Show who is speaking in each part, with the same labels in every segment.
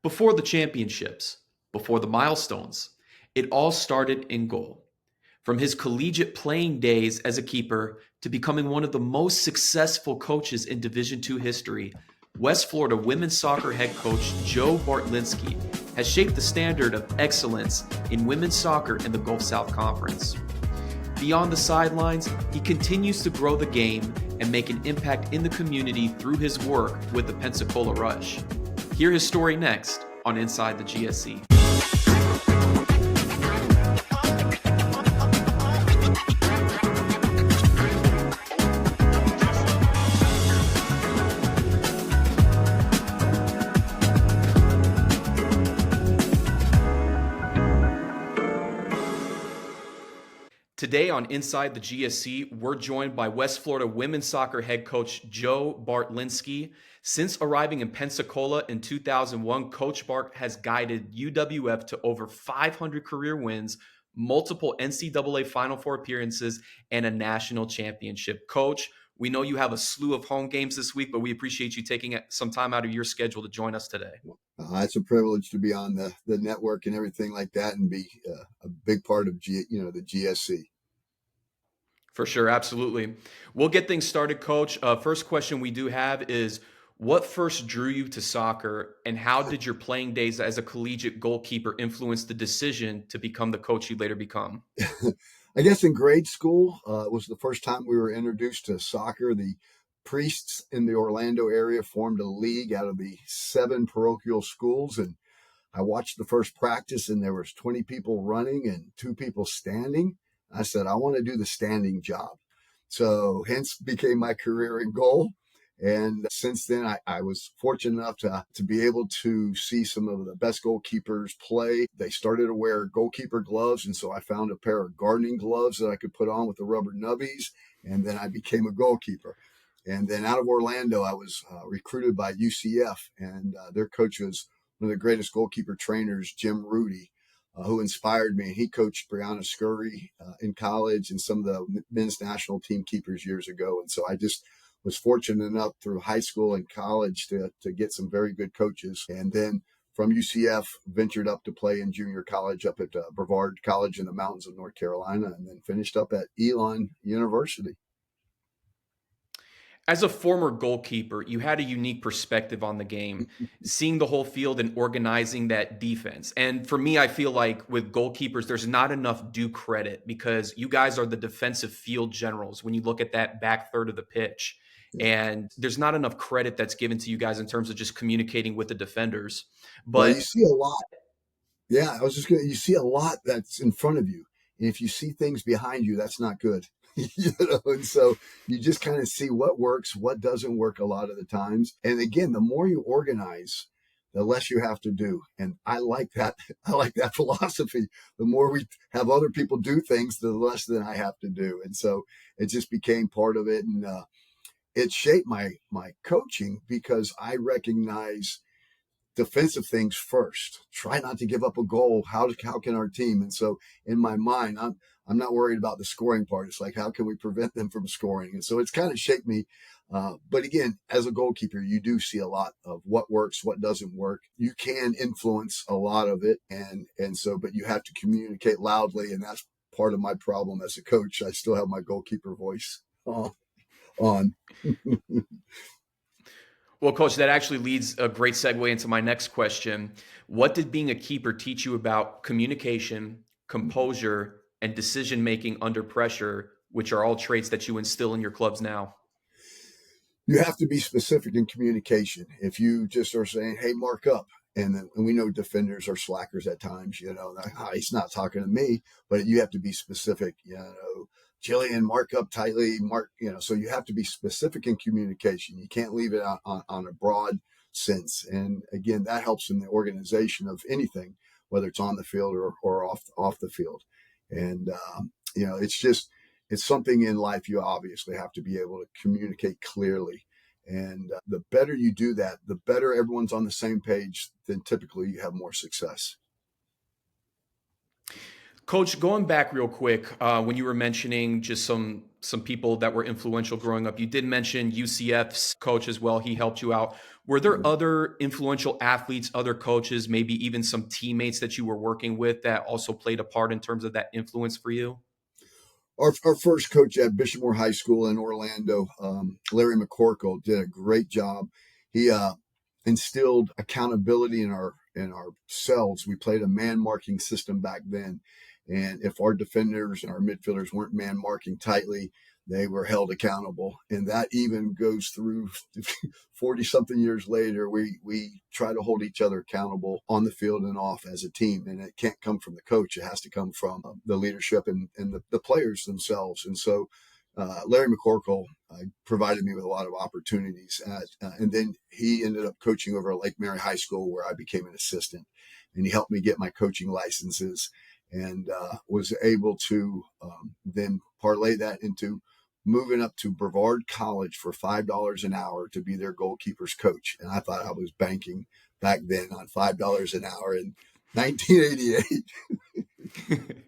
Speaker 1: Before the championships, before the milestones, it all started in goal. From his collegiate playing days as a keeper to becoming one of the most successful coaches in Division II history, West Florida women's soccer head coach Joe Bartlinski has shaped the standard of excellence in women's soccer in the Gulf South Conference. Beyond the sidelines, he continues to grow the game and make an impact in the community through his work with the Pensacola Rush. Hear his story next on Inside the GSC. Today on Inside the GSC, we're joined by West Florida women's soccer head coach Joe Bartlinski. Since arriving in Pensacola in 2001, Coach Bart has guided UWF to over 500 career wins, multiple NCAA Final Four appearances, and a national championship. Coach, we know you have a slew of home games this week, but we appreciate you taking some time out of your schedule to join us today.
Speaker 2: It's a privilege to be on the network and everything like that and be a big part of the GSC.
Speaker 1: For sure, absolutely. We'll get things started, Coach. First question we do have is, what first drew you to soccer, and how did your playing days as a collegiate goalkeeper influence the decision to become the coach you later become?
Speaker 2: I guess in grade school, it was the first time we were introduced to soccer. The priests in the Orlando area formed a league out of the 7 parochial schools, and I watched the first practice, and there was 20 people running and 2 people standing. I said, I want to do the standing job. So hence became my career in goal. And since then, I was fortunate enough to be able to see some of the best goalkeepers play. They started to wear goalkeeper gloves. And so I found a pair of gardening gloves that I could put on with the rubber nubbies. And then I became a goalkeeper. And then out of Orlando, I was recruited by UCF. And their coach was one of the greatest goalkeeper trainers, Jim Rudy, who inspired me. He coached Brianna Scurry in college and some of the men's national team keepers years ago. And so I just was fortunate enough through high school and college to get some very good coaches. And then from UCF, ventured up to play in junior college up at Brevard College in the mountains of North Carolina, and then finished up at Elon University.
Speaker 1: As a former goalkeeper, you had a unique perspective on the game, seeing the whole field and organizing that defense. And for me, I feel like with goalkeepers, there's not enough due credit because you guys are the defensive field generals when you look at that back third of the pitch. And there's not enough credit that's given to you guys in terms of just communicating with the defenders. But
Speaker 2: well, you see a lot. Yeah, you see a lot that's in front of you. And if you see things behind you, that's not good. And so you just kind of see what works, what doesn't work a lot of the times. And again, the more you organize, the less you have to do. And I like that. I like that philosophy. The more we have other people do things, the less than I have to do. And so it just became part of it. And it shaped my coaching because I recognize defensive things first. Try not to give up a goal. How can our team? And so in my mind, I'm not worried about the scoring part. It's like, how can we prevent them from scoring? And so it's kind of shaped me. But again, as a goalkeeper, you do see a lot of what works, what doesn't work. You can influence a lot of it. And so, but you have to communicate loudly. And that's part of my problem as a coach. I still have my goalkeeper voice on.
Speaker 1: Well, Coach, that actually leads a great segue into my next question. What did being a keeper teach you about communication, composure, and decision-making under pressure, which are all traits that you instill in your clubs now?
Speaker 2: You have to be specific in communication. If you just are saying, hey, mark up, and we know defenders are slackers at times, he's not talking to me, but you have to be specific, Jillian, mark up tightly, so you have to be specific in communication. You can't leave it on a broad sense. And again, that helps in the organization of anything, whether it's on the field or off the field. And, it's something in life you obviously have to be able to communicate clearly. And the better you do that, the better everyone's on the same page, then typically you have more success.
Speaker 1: Coach, going back real quick, when you were mentioning just some some people that were influential growing up. You did mention UCF's coach as well. He helped you out. Were there other influential athletes, other coaches, maybe even some teammates that you were working with that also played a part in terms of that influence for you?
Speaker 2: Our first coach at Bishopmore High School in Orlando, Larry McCorkle, did a great job. He instilled accountability in our cells. We played a man marking system back then, and if our defenders and our midfielders weren't man marking tightly, they were held accountable. And that even goes through 40 something years later. We try to hold each other accountable on the field and off as a team. And it can't come from the coach. It has to come from the leadership and the players themselves. And so Larry McCorkle provided me with a lot of opportunities. And then he ended up coaching over at Lake Mary High School, where I became an assistant. And he helped me get my coaching licenses, and was able to then parlay that into moving up to Brevard College for $5 an hour to be their goalkeepers coach. And I thought I was banking back then on $5 an hour in 1988.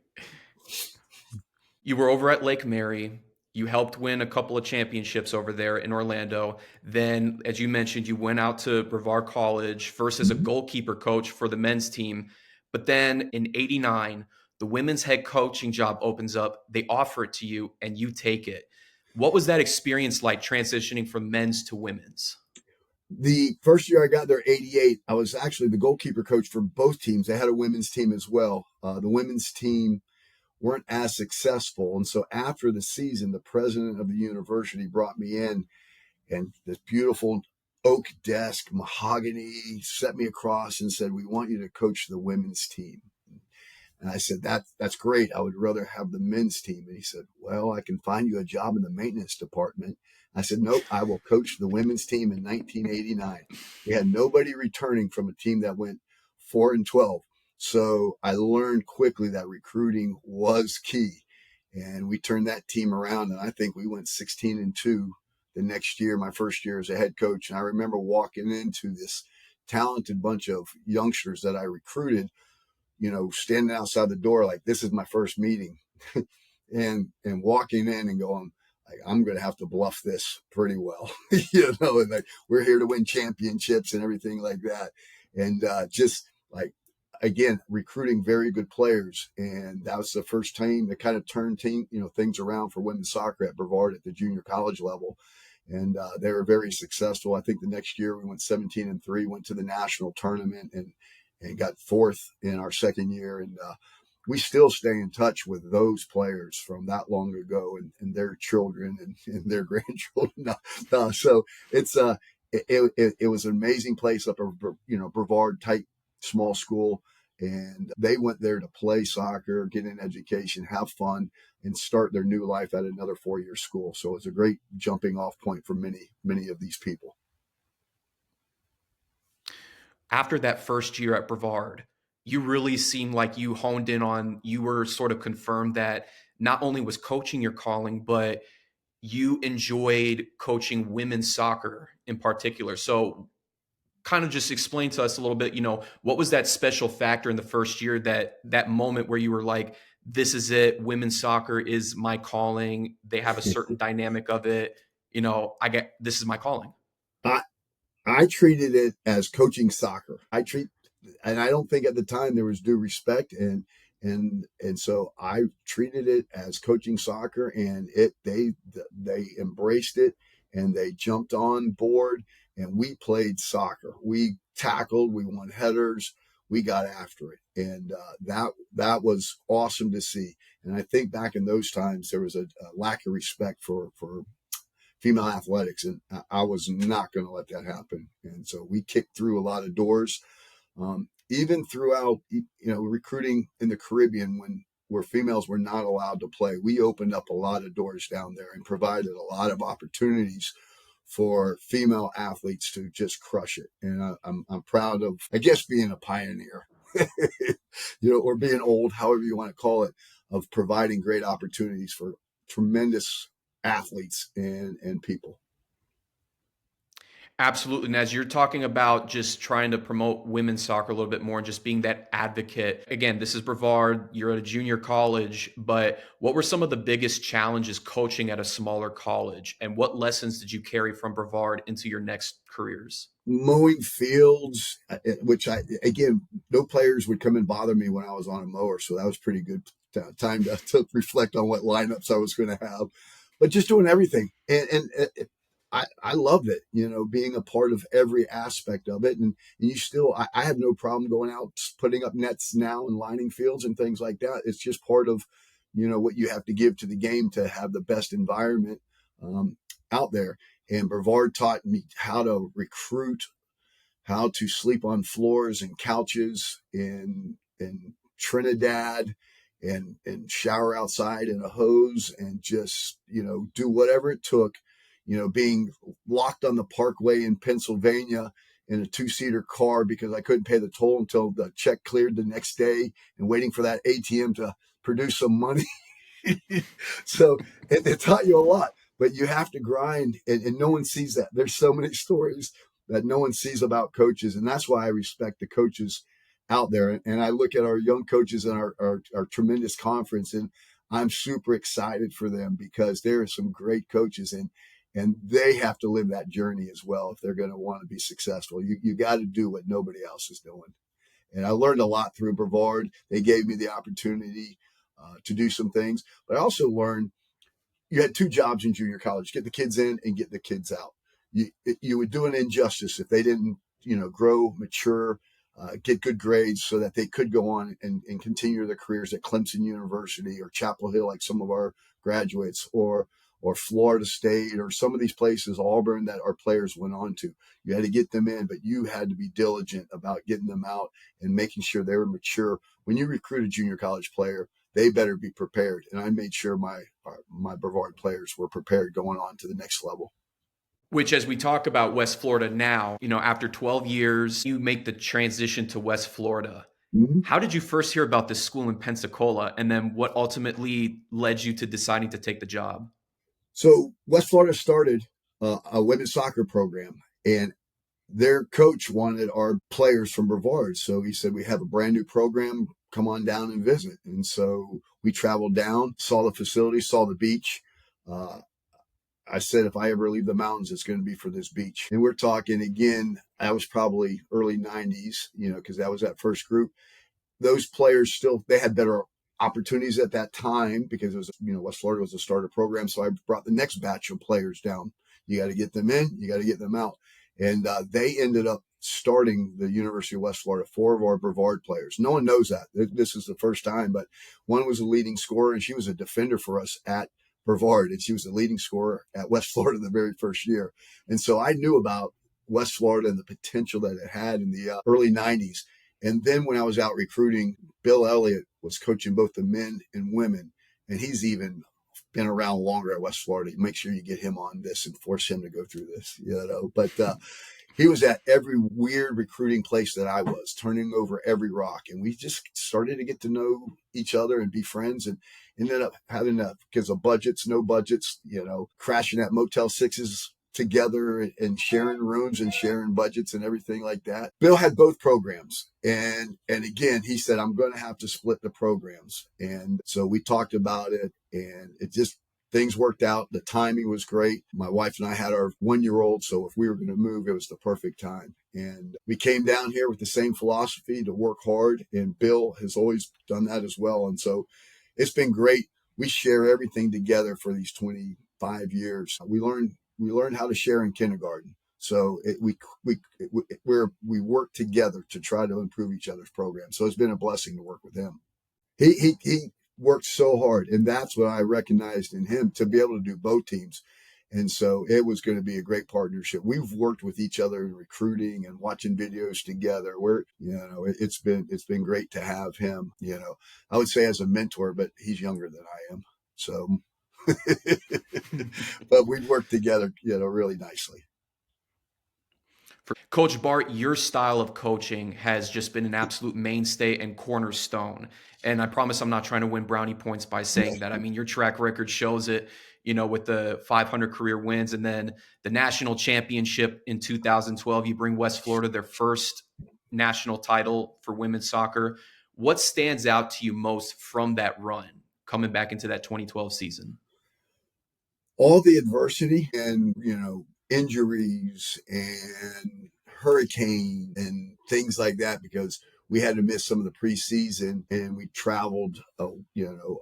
Speaker 1: You were over at Lake Mary. You helped win a couple of championships over there in Orlando. Then, as you mentioned, you went out to Brevard College, first as a goalkeeper coach for the men's team. But then in '89, the women's head coaching job opens up. They offer it to you, and you take it. What was that experience like, transitioning from men's to women's?
Speaker 2: The first year I got there, 88, I was actually the goalkeeper coach for both teams. They had a women's team as well. The women's team weren't as successful. And so after the season, the president of the university brought me in, and this beautiful oak desk, mahogany, set me across and said, "We want you to coach the women's team." And I said, that's great. I would rather have the men's team. And he said, "Well, I can find you a job in the maintenance department." I said, "Nope, I will coach the women's team in 1989. We had nobody returning from a team that went 4-12. So I learned quickly that recruiting was key. And we turned that team around. And I think we went 16-2 the next year, my first year as a head coach. And I remember walking into this talented bunch of youngsters that I recruited, standing outside the door like, this is my first meeting, and walking in and going, like, I'm going to have to bluff this pretty well, and like, we're here to win championships and everything like that. And just like, again, recruiting very good players. And that was the first team that kind of turned things around for women's soccer at Brevard at the junior college level. And they were very successful. I think the next year we went 17-3, went to the national tournament, and got fourth in our second year. And we still stay in touch with those players from that long ago, and their children and their grandchildren. So it was an amazing place up at Brevard, tight, small school. And they went there to play soccer, get an education, have fun, and start their new life at another 4-year school. So it's a great jumping off point for many, many of these people.
Speaker 1: After that first year at Brevard, you really seemed like you honed in on, you were sort of confirmed that not only was coaching your calling, but you enjoyed coaching women's soccer in particular. So kind of just explain to us a little bit, what was that special factor in the first year, that moment where you were like, this is it, women's soccer is my calling. They have a certain dynamic of it. This is my calling.
Speaker 2: I treated it as coaching soccer. And I don't think at the time there was due respect, and so I treated it as coaching soccer, and they embraced it, and they jumped on board, and we played soccer. We tackled, we won headers, we got after it, and that was awesome to see. And I think back in those times there was a lack of respect for female athletics, and I was not going to let that happen. And so we kicked through a lot of doors, even throughout, recruiting in the Caribbean where females were not allowed to play. We opened up a lot of doors down there and provided a lot of opportunities for female athletes to just crush it. And I'm proud of, I guess, being a pioneer, or being old, however you want to call it, of providing great opportunities for tremendous athletes and people.
Speaker 1: Absolutely. And as you're talking about just trying to promote women's soccer a little bit more and just being that advocate, again, this is Brevard, you're at a junior college, but what were some of the biggest challenges coaching at a smaller college? And what lessons did you carry from Brevard into your next careers?
Speaker 2: Mowing fields, which again, no players would come and bother me when I was on a mower. So that was pretty good time to reflect on what lineups I was going to have, but just doing everything. I loved it, being a part of every aspect of it. And you still, I have no problem going out, putting up nets now and lining fields and things like that. It's just part of, what you have to give to the game to have the best environment out there. And Brevard taught me how to recruit, how to sleep on floors and couches in Trinidad and shower outside in a hose and just, do whatever it took, being locked on the parkway in Pennsylvania in a two-seater car because I couldn't pay the toll until the check cleared the next day and waiting for that ATM to produce some money. So it taught you a lot, but you have to grind, and no one sees that. There's so many stories that no one sees about coaches, and that's why I respect the coaches out there. And I look at our young coaches in our tremendous conference, and I'm super excited for them because there are some great coaches, and they have to live that journey as well if they're going to want to be successful. You got to do what nobody else is doing. And I learned a lot through Brevard. They gave me the opportunity to do some things, but I also learned you had two jobs in junior college: get the kids in and get the kids out. You would do an injustice if they didn't, grow, mature, get good grades so that they could go on and continue their careers at Clemson University or Chapel Hill, like some of our graduates, or Florida State, or some of these places, Auburn, that our players went on to. You had to get them in, but you had to be diligent about getting them out and making sure they were mature. When you recruit a junior college player, they better be prepared. And I made sure my Brevard players were prepared going on to the next level.
Speaker 1: Which, as we talk about West Florida now, after 12 years, you make the transition to West Florida.
Speaker 2: Mm-hmm.
Speaker 1: How did you first hear about this school in Pensacola? And then what ultimately led you to deciding to take the job?
Speaker 2: So West Florida started a women's soccer program, and their coach wanted our players from Brevard. So he said, we have a brand new program. Come on down and visit. And so we traveled down, saw the facility, saw the beach. I said, if I ever leave the mountains, it's going to be for this beach. And we're talking again, I was probably early 90s, because that was that first group. Those players still, they had better opportunities at that time because it was, West Florida was a starter program. So I brought the next batch of players down. You got to get them in, you got to get them out. And they ended up starting the University of West Florida, 4 of our Brevard players. No one knows that. This is the first time, but one was a leading scorer, and she was a defender for us at Brevard, and she was the leading scorer at West Florida the very first year. And so I knew about West Florida and the potential that it had in the early 90s. And then when I was out recruiting, Bill Elliott was coaching both the men and women, and he's even been around longer at West Florida. Make sure you get him on this and force him to go through this, But he was at every weird recruiting place that I was, turning over every rock. And we just started to get to know each other and be friends, and ended up having because of budgets, no budgets, crashing at Motel 6s together and sharing rooms and sharing budgets and everything like that. Bill had both programs. And again, he said, I'm going to have to split the programs. And so we talked about it, and it just, things worked out. The timing was great. My wife and I had our 1-year-old. So if we were going to move, it was the perfect time. And we came down here with the same philosophy to work hard. And Bill has always done that as well. And so it's been great. We share everything together for these 25 years. We learned how to share in kindergarten. So we work together to try to improve each other's program. So it's been a blessing to work with him. He worked so hard, and that's what I recognized in him, to be able to do both teams. And so it was going to be a great partnership. We've worked with each other in recruiting and watching videos together. It's been great to have him, I would say as a mentor, but he's younger than I am. So, but we've worked together, really nicely.
Speaker 1: Coach Bart, your style of coaching has just been an absolute mainstay and cornerstone. And I promise I'm not trying to win brownie points by saying that. I mean, your track record shows it. with the 500 career wins, and then the national championship in 2012. You bring West Florida their first national title for women's soccer. What stands out to you most from that run coming back into that 2012 season?
Speaker 2: All the adversity and, injuries and hurricane and things like that, because we had to miss some of the preseason and we traveled,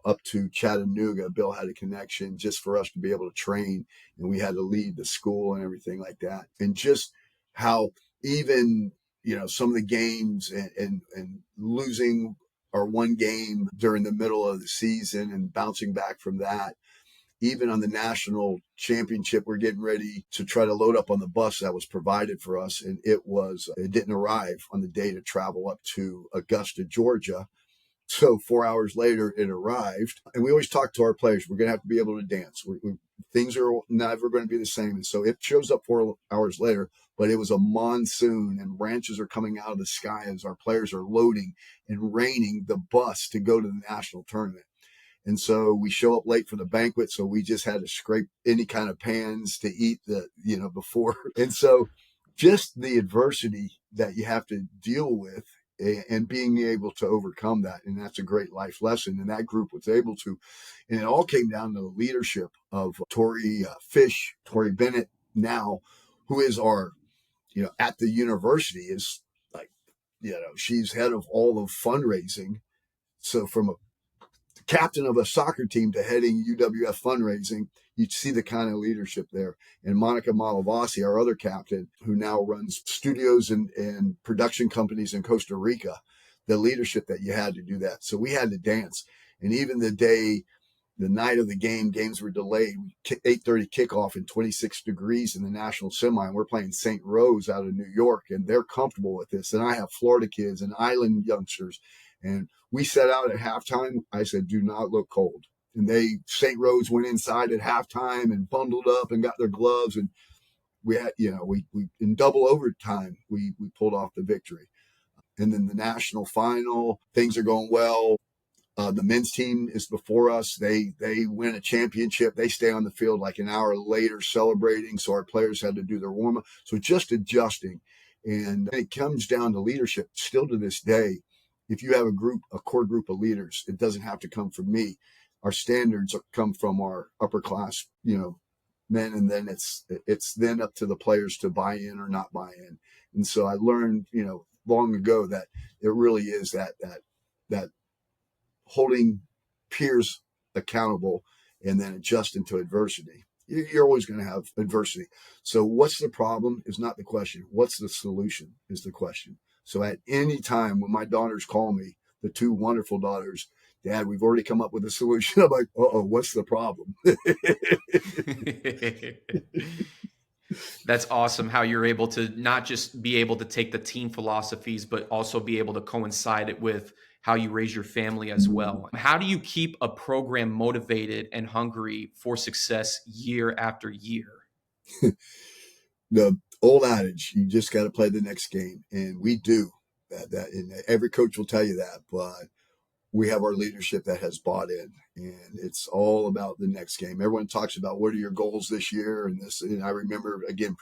Speaker 2: up to Chattanooga. Bill had a connection just for us to be able to train, and we had to leave the school and everything like that. And just how even, some of the games and losing our one game during the middle of the season and bouncing back from that. Even on the national championship, we're getting ready to try to load up on the bus that was provided for us. And it didn't arrive on the day to travel up to Augusta, Georgia. So 4 hours later, it arrived. And we always talk to our players, we're going to have to be able to dance. Things are never going to be the same. And so it shows up 4 hours later, but it was a monsoon and branches are coming out of the sky as our players are loading and raining the bus to go to the national tournament. And so we show up late for the banquet. So we just had to scrape any kind of pans to eat before. And so just the adversity that you have to deal with and being able to overcome that. And that's a great life lesson. And that group was able to, and it all came down to the leadership of Tori Bennett now, who is our, at the university is like, she's head of all of fundraising. So from a captain of a soccer team to heading UWF fundraising, you see the kind of leadership there. And Monica Malavasi, our other captain, who now runs studios and production companies in Costa Rica, the leadership that you had to do that. So we had to dance. And even the night of the games were delayed. 8:30 kickoff in 26 degrees in the national semi. And we're playing St. Rose out of New York, and they're comfortable with this. And I have Florida kids and island youngsters. And we set out at halftime. I said, do not look cold. And St. Rose went inside at halftime and bundled up and got their gloves. And we had, we in double overtime, we pulled off the victory. And then the national final, things are going well. The men's team is before us. They win a championship. They stay on the field like an hour later celebrating. So our players had to do their warm up. So just adjusting. And it comes down to leadership still to this day. If you have a core group of leaders, it doesn't have to come from me. Our standards come from our upper class, men. And then it's then up to the players to buy in or not buy in. And so I learned, long ago that it really is that holding peers accountable and then adjusting to adversity. You're always going to have adversity. So what's the problem is not the question. What's the solution is the question. So at any time when my daughters call me, the two wonderful daughters, Dad, we've already come up with a solution. I'm like, what's the problem?
Speaker 1: That's awesome how you're able to not just be able to take the team philosophies, but also be able to coincide it with how you raise your family as well. How do you keep a program motivated and hungry for success year after year?
Speaker 2: The old adage, you just got to play the next game. And we do that. And every coach will tell you that, but we have our leadership that has bought in, and it's all about the next game. Everyone talks about what are your goals this year, and this. And I remember again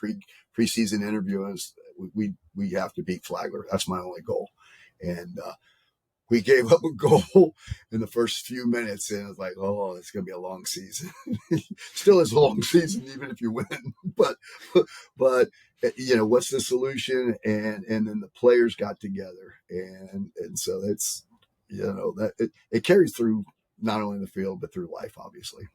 Speaker 2: preseason interviews. We have to beat Flagler. That's my only goal, and we gave up a goal in the first few minutes, and it's like, oh, it's going to be a long season. Still is a long season, even if you win. But what's the solution? And then the players got together, and so it's. That it carries through not only the field, but through life, obviously.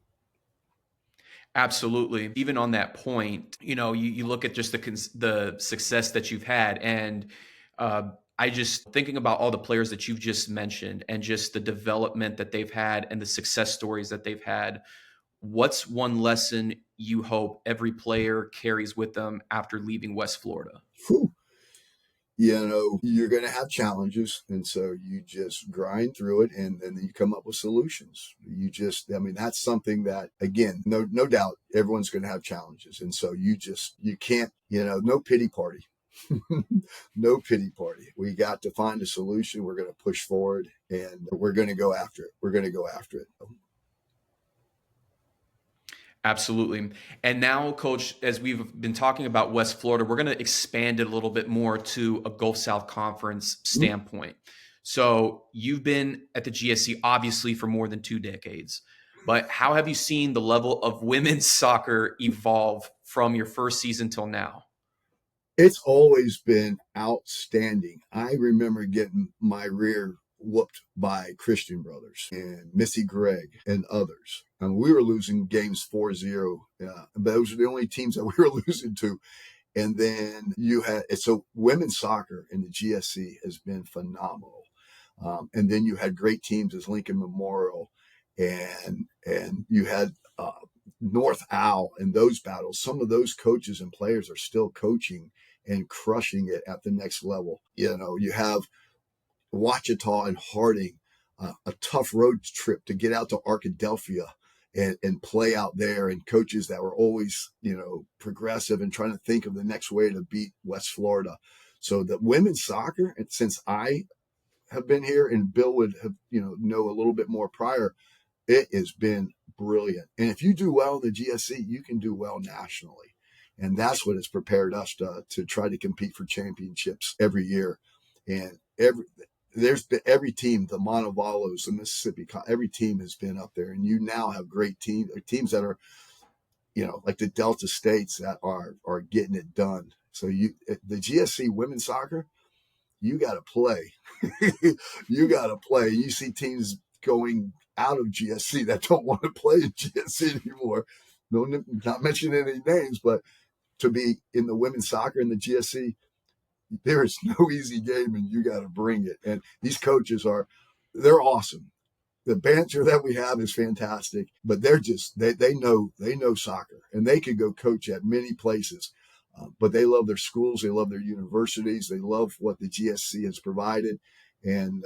Speaker 1: Absolutely. Even on that point, you look at just the success that you've had, and I just thinking about all the players that you've just mentioned and just the development that they've had and the success stories that they've had. What's one lesson you hope every player carries with them after leaving West Florida?
Speaker 2: Whew. You're going to have challenges. And so you just grind through it and then you come up with solutions. That's something that, again, no doubt everyone's going to have challenges. And so you can't, no pity party. No pity party. We got to find a solution. We're going to push forward and we're going to go after it.
Speaker 1: Absolutely. And now, Coach, as we've been talking about West Florida, we're going to expand it a little bit more to a Gulf South Conference
Speaker 2: Mhm.
Speaker 1: standpoint. So you've been at the GSC obviously for more than 2 decades, but how have you seen the level of women's soccer evolve from your first season till now?
Speaker 2: It's always been outstanding. I remember getting my rear whooped by Christian Brothers and Missy Gregg and others. And we were losing games 4-0. Those are the only teams that we were losing to. And then you had, so women's soccer in the GSC has been phenomenal. And then you had great teams as Lincoln Memorial, and you had North Owl and those battles. Some of those coaches and players are still coaching and crushing it at the next level. You have Ouachita and Harding, a tough road trip to get out to Arkadelphia and play out there, and coaches that were always, progressive and trying to think of the next way to beat West Florida. So the women's soccer, and since I have been here and Bill would have, know a little bit more prior, it has been brilliant. And if you do well in the GSC, you can do well nationally. And that's what has prepared us to try to compete for championships every year. And every team, the Montevallos, the Mississippi, every team has been up there. And you now have great teams that are, like the Delta States that are getting it done. So the GSC women's soccer, you got to play. You got to play. You see teams going out of GSC that don't want to play in GSC anymore. No, not mentioning any names, but to be in the women's soccer in the GSC, there is no easy game, and you got to bring it. And these coaches they're awesome. The banter that we have is fantastic, but they know soccer, and they could go coach at many places. But they love their schools, they love their universities, they love what the GSC has provided, and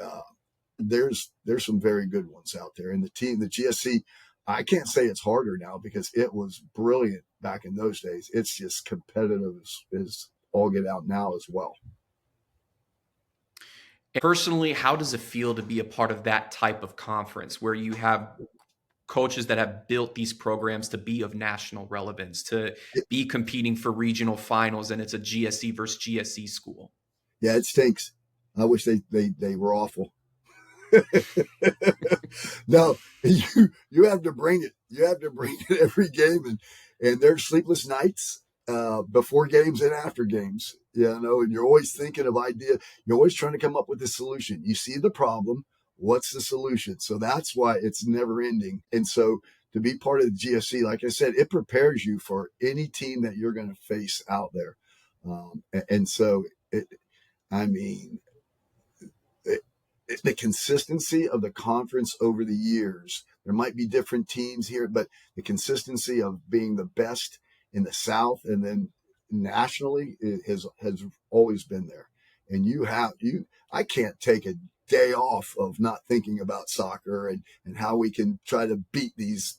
Speaker 2: there's some very good ones out there. And the GSC, I can't say it's harder now because it was brilliant back in those days. It's just competitive as all get out now as well.
Speaker 1: Personally, how does it feel to be a part of that type of conference where you have coaches that have built these programs to be of national relevance, to be competing for regional finals, and it's a GSC versus GSC school?
Speaker 2: Yeah, it stinks. I wish they were awful. No, you have to bring it. You have to bring it every game, and there's sleepless nights before games and after games. And you're always thinking of idea. You're always trying to come up with a solution. You see the problem. What's the solution? So that's why it's never ending. And so to be part of the GSC, like I said, it prepares you for any team that you're going to face out there. And so I mean, the consistency of the conference over the years. There might be different teams here, but the consistency of being the best in the South and then nationally has always been there. And I can't take a day off of not thinking about soccer and how we can try to beat these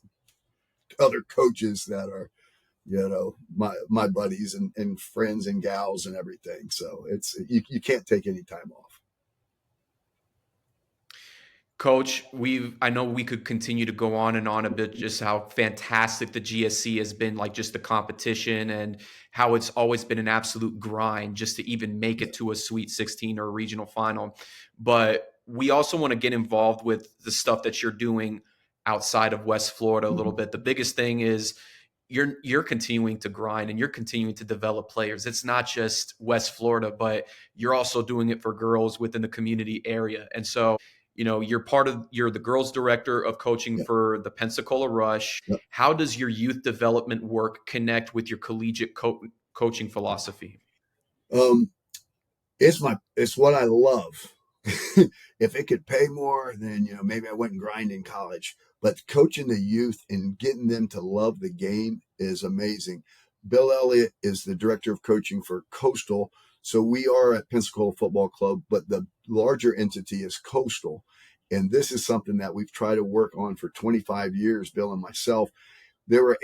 Speaker 2: other coaches that are, my buddies and friends and gals and everything. So you can't take any time off.
Speaker 1: Coach, I know we could continue to go on and on a bit, just how fantastic the GSC has been, like just the competition and how it's always been an absolute grind just to even make it to a Sweet 16 or a regional final. But we also want to get involved with the stuff that you're doing outside of West Florida a little bit. The biggest thing is you're continuing to grind and you're continuing to develop players. It's not just West Florida, but you're also doing it for girls within the community area. And so you're the girls director of coaching
Speaker 2: Yeah.
Speaker 1: for the Pensacola Rush.
Speaker 2: Yeah.
Speaker 1: How does your youth development work connect with your collegiate coaching philosophy?
Speaker 2: Um, it's what I love. If it could pay more, then maybe I went and grind in college. But coaching the youth and getting them to love the game is amazing. Bill Elliott is the director of coaching for Coastal. So we are at Pensacola Football Club, but the larger entity is Coastal. And this is something that we've tried to work on for 25 years, Bill and myself. There were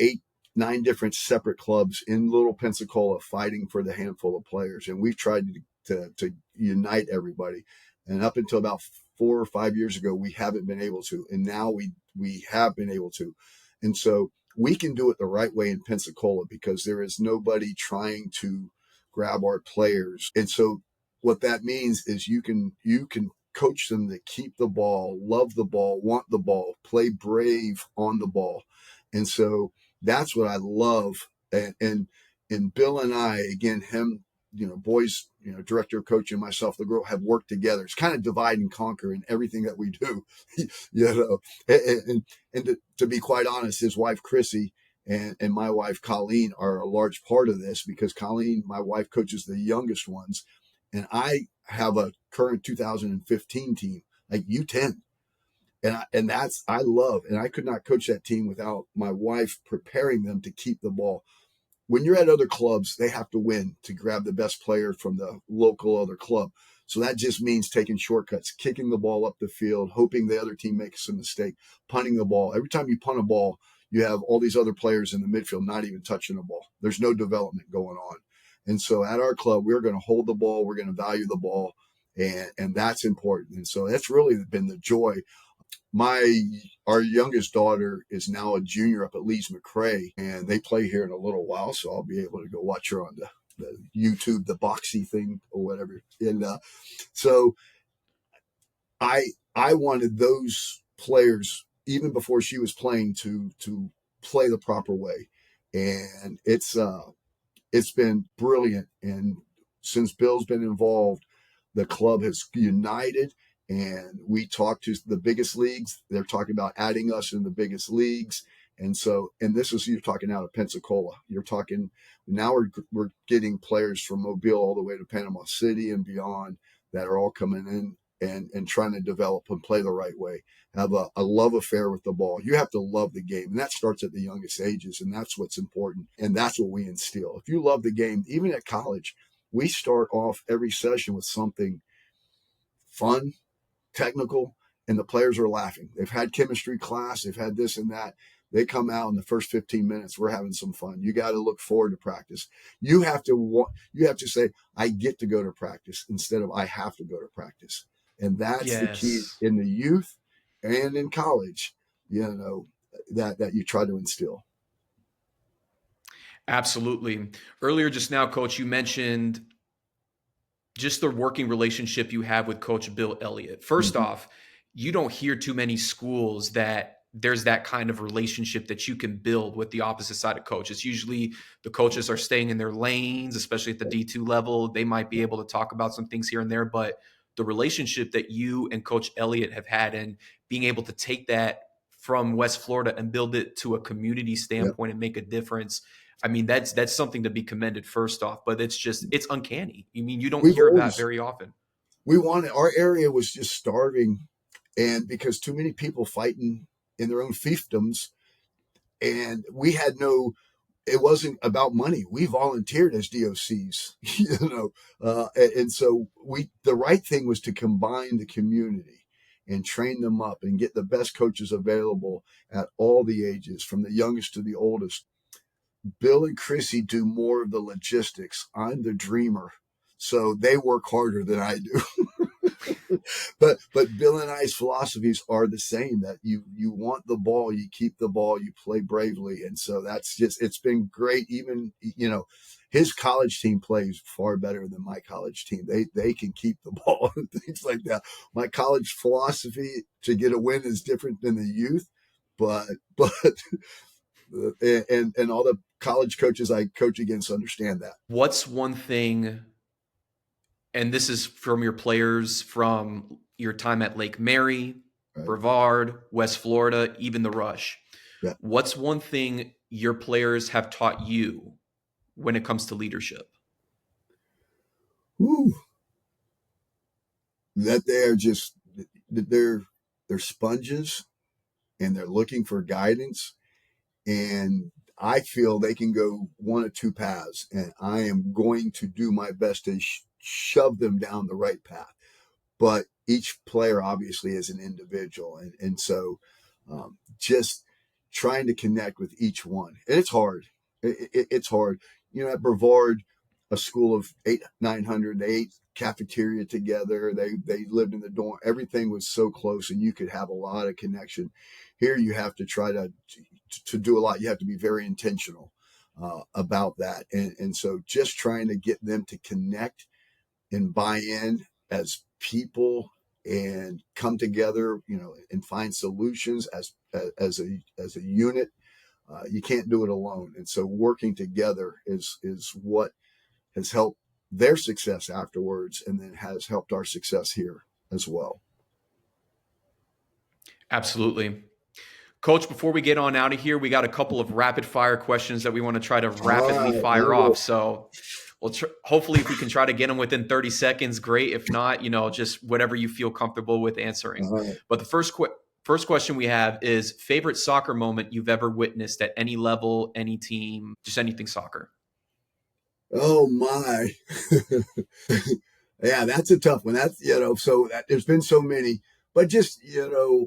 Speaker 2: 9 different separate clubs in Little Pensacola fighting for the handful of players. And we've tried to unite everybody. And up until about 4 or 5 years ago, we haven't been able to. And now we have been able to. And so we can do it the right way in Pensacola because there is nobody trying to grab our players. And so what that means is you can coach them to keep the ball, love the ball, want the ball, play brave on the ball. And so that's what I love. And Bill and I, again, him, boys, director of coaching, myself, the girl, have worked together. It's kind of divide and conquer in everything that we do, and to be quite honest, his wife, Chrissy, and my wife, Colleen, are a large part of this because Colleen, my wife, coaches the youngest ones. And I have a current 2015 team, like U10. I love, and I could not coach that team without my wife preparing them to keep the ball. When you're at other clubs, they have to win to grab the best player from the local other club. So that just means taking shortcuts, kicking the ball up the field, hoping the other team makes a mistake, punting the ball. Every time you punt a ball, you have all these other players in the midfield not even touching the ball. There's no development going on. And so at our club, we're going to hold the ball. We're going to value the ball. And that's important. And so that's really been the joy. Our youngest daughter is now a junior up at Leeds McRae, and they play here in a little while. So I'll be able to go watch her on the YouTube, the boxy thing or whatever. And so I wanted those players, even before she was playing, to play the proper way. And it's been brilliant. And since Bill's been involved, the club has united, and we talk to the biggest leagues. They're talking about adding us in the biggest leagues. And so, and this is, you're talking out of Pensacola. You're talking, now we're getting players from Mobile all the way to Panama City and beyond that are all coming in and trying to develop and play the right way. Have a love affair with the ball. You have to love the game. And that starts at the youngest ages. And that's what's important. And that's what we instill. If you love the game, even at college, we start off every session with something fun, technical, and the players are laughing. They've had chemistry class. They've had this and that. They come out in the first 15 minutes. We're having some fun. You got to look forward to practice. You have to say, I get to go to practice instead of I have to go to practice. And that's the key
Speaker 1: Yes.
Speaker 2: in the youth and in college, that you try to instill.
Speaker 1: Absolutely. Earlier just now, Coach, you mentioned just the working relationship you have with Coach Bill Elliott. First
Speaker 2: Mm-hmm.
Speaker 1: off, you don't hear too many schools that there's that kind of relationship that you can build with the opposite side of coach. It's usually the coaches are staying in their lanes, especially at the D2 level. They might be able to talk about some things here and there, but the relationship that you and Coach Elliott have had and being able to take that from West Florida and build it to a community
Speaker 2: Yep.
Speaker 1: standpoint and make a difference. I mean, that's something to be commended first off, but it's uncanny. I mean, you don't
Speaker 2: We've
Speaker 1: hear that
Speaker 2: always,
Speaker 1: very often.
Speaker 2: our area was just starving, and because too many people fighting in their own fiefdoms, and it wasn't about money. We volunteered as DOCs, and so the right thing was to combine the community and train them up and get the best coaches available at all the ages, from the youngest to the oldest. Bill and Chrissy do more of the logistics. I'm the dreamer, so they work harder than I do. but Bill and I's philosophies are the same, that you want the ball, you keep the ball, you play bravely. And so it's been great. Even, his college team plays far better than my college team. They can keep the ball and things like that. My college philosophy to get a win is different than the youth, but and all the college coaches I coach against understand that.
Speaker 1: What's one thing, and this is from your players from your time at Lake Mary,
Speaker 2: Right.
Speaker 1: Brevard, West Florida, even the Rush.
Speaker 2: Yeah.
Speaker 1: What's one thing your players have taught you when it comes to leadership?
Speaker 2: Woo. That they're sponges, and they're looking for guidance. And I feel they can go one of two paths, and I am going to do my best to shove them down the right path. But each player obviously is an individual. And so just trying to connect with each one. And it's hard. It's hard. At Brevard, a school of 900. They ate cafeteria together. They lived in the dorm. Everything was so close, and you could have a lot of connection. Here, you have to try to do a lot. You have to be very intentional about that, and so just trying to get them to connect and buy in as people and come together, and find solutions as a unit. You can't do it alone, and so working together is what has helped their success afterwards, and then has helped our success here as well.
Speaker 1: Absolutely. Coach, before we get on out of here, we got a couple of rapid fire questions that we want to try to
Speaker 2: All
Speaker 1: rapidly
Speaker 2: right,
Speaker 1: fire off. So hopefully if we can try to get them within 30 seconds, great. If not, just whatever you feel comfortable with answering.
Speaker 2: all right.
Speaker 1: But the first question we have is favorite soccer moment you've ever witnessed at any level, any team, just anything soccer.
Speaker 2: Oh my. Yeah, that's a tough one. That's, there's been so many, but just,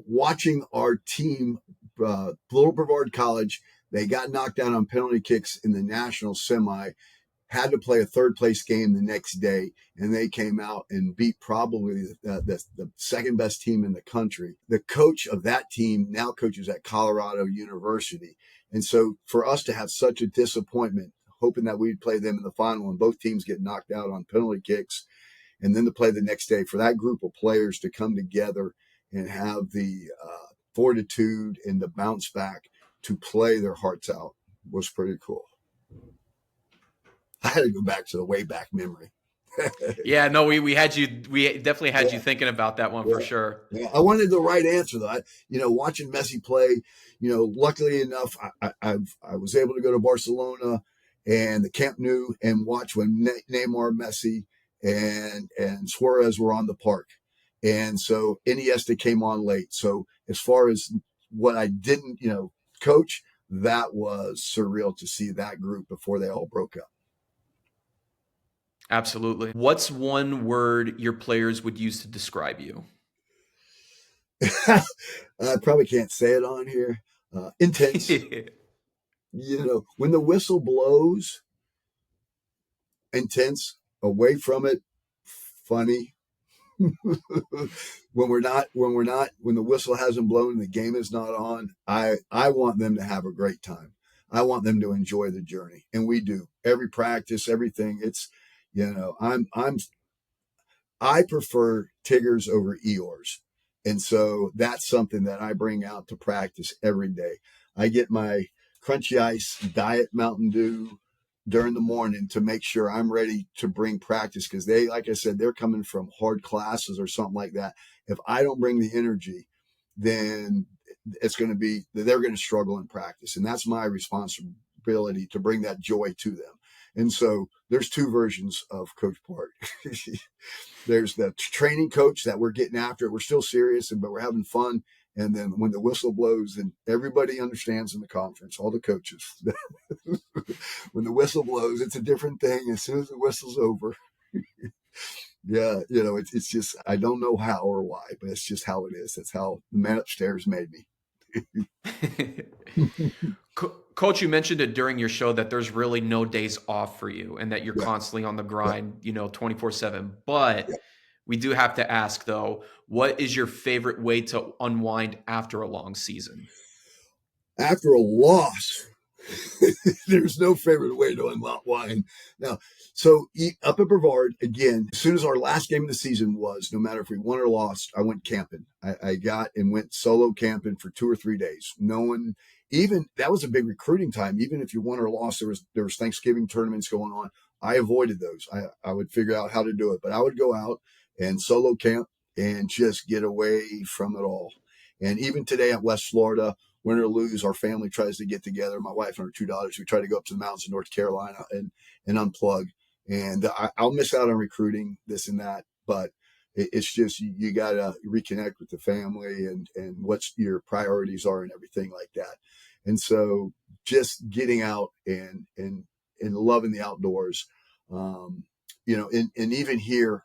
Speaker 2: watching our team, Little Brevard College, they got knocked out on penalty kicks in the national semi, had to play a third place game the next day, and they came out and beat probably the second best team in the country. The coach of that team now coaches at Colorado University. And so for us to have such a disappointment, hoping that we'd play them in the final, and both teams get knocked out on penalty kicks, and then to play the next day, for that group of players to come together and have the fortitude and the bounce back to play their hearts out was pretty cool. I had to go back to the way back memory.
Speaker 1: Yeah, no, we definitely had you thinking about that one for sure.
Speaker 2: Yeah. I wanted the right answer though. Watching Messi play, luckily enough, I was able to go to Barcelona and the Camp Nou and watch when Neymar, Messi, and Suarez were on the park. And so Iniesta came on late. So as far as what I didn't, coach, that was surreal to see that group before they all broke up.
Speaker 1: Absolutely. What's one word your players would use to describe you?
Speaker 2: I probably can't say it on here. Intense. When the whistle blows, intense. Away from it, funny. when the whistle hasn't blown and the game is not on, I want them to have a great time. I want them to enjoy the journey, and we do. Every practice, everything. It's, I prefer Tiggers over Eeyores. And so that's something that I bring out to practice every day. I get my Crunchy Ice Diet Mountain Dew during the morning to make sure I'm ready to bring practice, because they, like I said, they're coming from hard classes or something like that. If I don't bring the energy, then they're going to struggle in practice. And that's my responsibility to bring that joy to them. And so there's two versions of Coach Park. There's the training coach that we're getting after it. We're still serious, but we're having fun. And then when the whistle blows, and everybody understands in the conference, all the coaches, when the whistle blows, it's a different thing. As soon as the whistle's over, yeah, it's just, I don't know how or why, but it's just how it is. That's how the man upstairs made me.
Speaker 1: Coach, you mentioned it during your show that there's really no days off for you and that you're constantly on the grind, 24/7. But we do have to ask, though, what is your favorite way to unwind after a long season?
Speaker 2: After a loss, there's no favorite way to unwind. Now, so up at Brevard, again, as soon as our last game of the season was, no matter if we won or lost, I went camping. I got and went solo camping for 2 or 3 days. No one, even, that was a big recruiting time. Even if you won or lost, there was Thanksgiving tournaments going on. I avoided those. I would figure out how to do it, but I would go out and solo camp and just get away from it all. And even today at West Florida, win or lose, our family tries to get together. My wife and her 2 daughters, we try to go up to the mountains in North Carolina and unplug. And I'll miss out on recruiting, this and that, but it's just, you got to reconnect with the family and what your priorities are and everything like that. And so just getting out and loving the outdoors, and even here,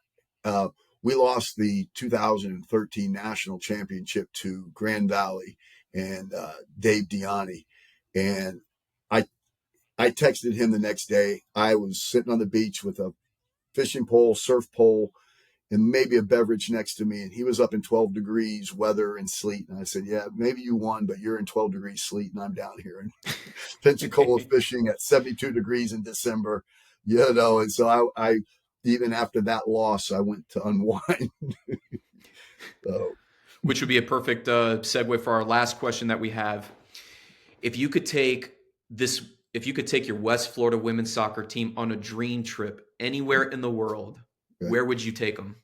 Speaker 2: we lost the 2013 national championship to Grand Valley and Dave Diani. And I texted him the next day. I was sitting on the beach with a fishing pole, surf pole, and maybe a beverage next to me. And he was up in 12 degrees weather and sleet. And I said, yeah, maybe you won, but you're in 12 degrees sleet and I'm down here in Pensacola fishing at 72 degrees in December, And so I even after that loss, I went to unwind. So,
Speaker 1: Which would be a perfect segue for our last question that we have. If you could take your West Florida women's soccer team on a dream trip anywhere in the world,
Speaker 2: okay.
Speaker 1: Where would you take them?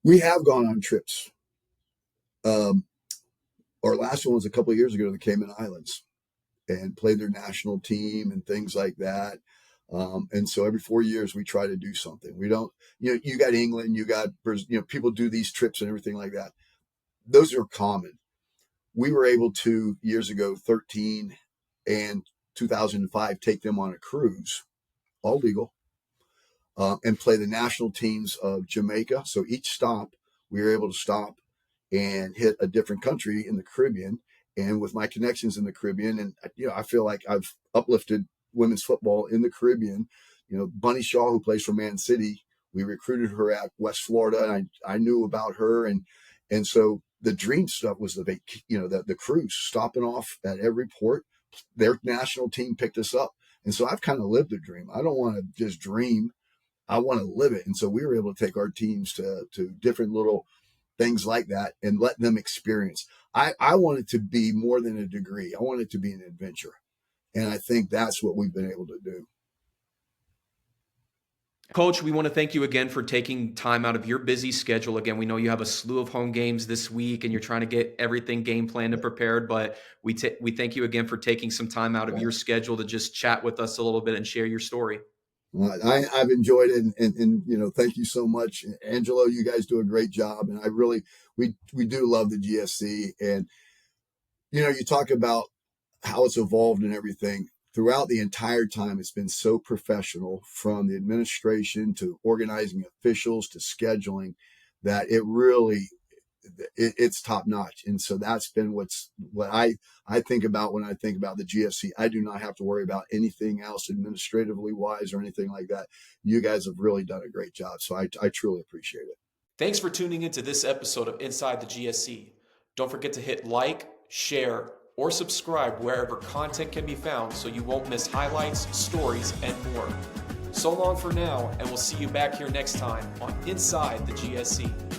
Speaker 2: We have gone on trips. Our last one was a couple of years ago to the Cayman Islands and played their national team and things like that. And so every 4 years we try to do something. We don't, you got England, you got, people do these trips and everything like that. Those are common. We were able to, years ago, 13 and 2005, take them on a cruise, all legal, and play the national teams of Jamaica. So each stop, we were able to stop and hit a different country in the Caribbean. And with my connections in the Caribbean, and I feel like I've uplifted women's football in the Caribbean. Bunny Shaw, who plays for Man City, we recruited her at West Florida, and I knew about her, and so the dream stuff was the cruise, stopping off at every port. Their national team picked us up, and so I've kind of lived the dream. I don't want to just dream; I want to live it. And so we were able to take our teams to different little things like that and let them experience. I want it to be more than a degree. I want it to be an adventure. And I think that's what we've been able to do.
Speaker 1: Coach, we want to thank you again for taking time out of your busy schedule. Again, we know you have a slew of home games this week and you're trying to get everything game planned and prepared, but we thank you again for taking some time out of your schedule to just chat with us a little bit and share your story.
Speaker 2: I've enjoyed it, and thank you so much, Angelo. You guys do a great job, and we do love the GSC. And you talk about how it's evolved and everything throughout the entire time. It's been so professional, from the administration to organizing officials to scheduling, that it's top notch. And so that's been what I think about when I think about the GSC. I do not have to worry about anything else administratively wise or anything like that. You guys have really done a great job. So I truly appreciate it.
Speaker 1: Thanks for tuning into this episode of Inside the GSC. Don't forget to hit like, share, or subscribe wherever content can be found so you won't miss highlights, stories, and more. So long for now, and we'll see you back here next time on Inside the GSC.